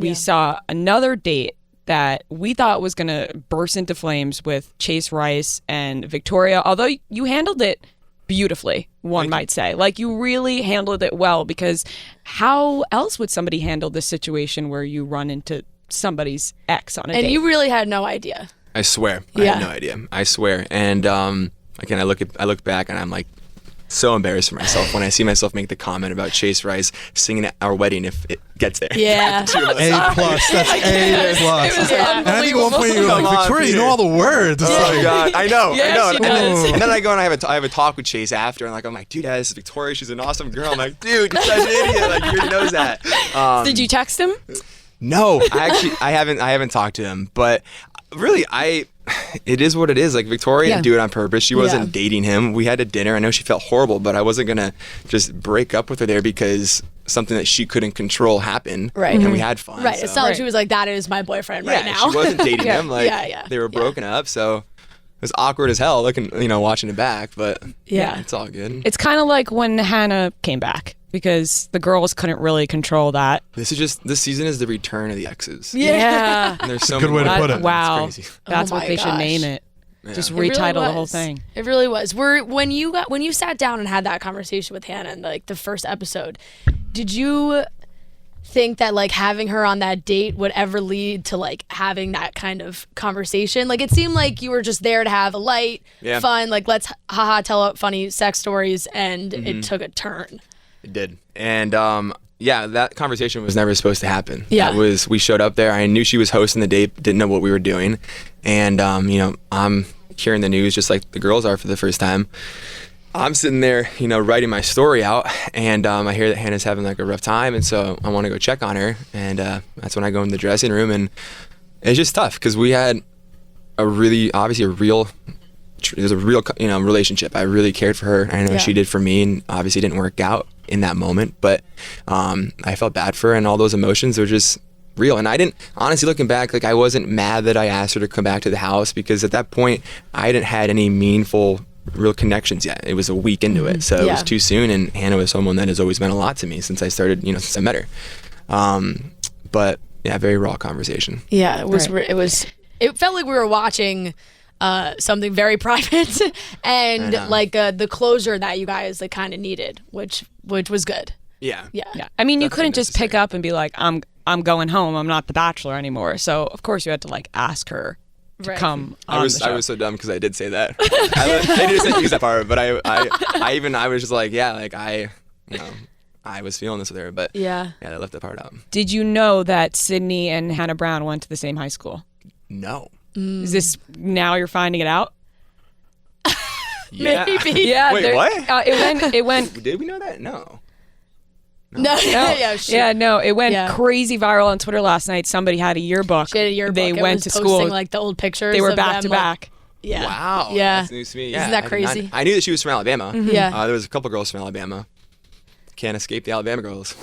we saw another date that we thought was going to burst into flames with Chase Rice and Victoria, although you handled it beautifully, one might say. Like, you really handled it well, because how else would somebody handle this situation where you run into somebody's ex on a date? And you really had no idea. I swear. I had no idea. I swear. And again, I look back and I'm like so embarrassed for myself when I see myself make the comment about Chase Rice singing at our wedding if it gets there. Yeah. A plus. That's A plus. And I think at one point you were like, Victoria, you know all the words. It's Oh like, God, I know. Yeah, she does. And then I go and I have a talk with Chase after, and I'm like, dude, this is Victoria. She's an awesome girl. I'm like, dude, you're such an idiot. Like, he already knows that. Did you text him? No, I haven't talked to him, but really, it is what it is. Like, Victoria didn't do it on purpose. She wasn't dating him. We had a dinner. I know she felt horrible, but I wasn't gonna just break up with her there because something that she couldn't control happened. Right. And we had fun. Right. So. It's not like she was like, that is my boyfriend right now. She wasn't dating him. Like, they were broken up, so it was awkward as hell looking, watching it back, but it's all good. It's kind of like when Hannah came back, because the girls couldn't really control that. This season is the return of the exes. Yeah. And there's so Good way to put it. Wow. It's crazy. That's Oh what my they should gosh. name it. Yeah. Just It really retitle the whole was. thing. It really was. When you sat down and had that conversation with Hannah in like the first episode, did you think that like having her on that date would ever lead to like having that kind of conversation? Like, it seemed like you were just there to have a light, fun, like, let's tell funny sex stories, and it took a turn. It did. And that conversation was never supposed to happen. Yeah. We showed up there. I knew she was hosting the date, didn't know what we were doing. And, I'm hearing the news just like the girls are for the first time. I'm sitting there, writing my story out, and I hear that Hannah's having like a rough time, and so I want to go check on her. And that's when I go in the dressing room, and it's just tough because we had a real relationship. I really cared for her. I know she did for me, and obviously didn't work out in that moment, but I felt bad for her, and all those emotions were just real. And I didn't, honestly, looking back, like, I wasn't mad that I asked her to come back to the house, because at that point I hadn't had any meaningful real connections yet. It was a week into it, so it was too soon. And Hannah was someone that has always meant a lot to me since I started, since I met her. But yeah, very raw conversation. Yeah, it was. It felt like we were watching something very private, and like the closure that you guys like kind of needed, which was good. Yeah. I mean, you couldn't just pick up and be like, I'm going home. I'm not the Bachelor anymore. So of course you had to like ask her to come on the show. I was so dumb because I did say that. They didn't use that part, but I was just like, I was feeling this with her, but they left that part out. Did you know that Sydney and Hannah Brown went to the same high school? No. Is this now you're finding it out? Yeah. Maybe. Yeah. Wait, what? It went. Did we know that? No. No. It went crazy viral on Twitter last night. Somebody had a yearbook. She had a yearbook. They went to posting, school. like the old pictures. They were of back them, to back. Yeah. Wow. Yeah. That's news to me. Yeah. Isn't that crazy? I knew that she was from Alabama. Yeah. There was a couple girls from Alabama. Can't escape the Alabama girls.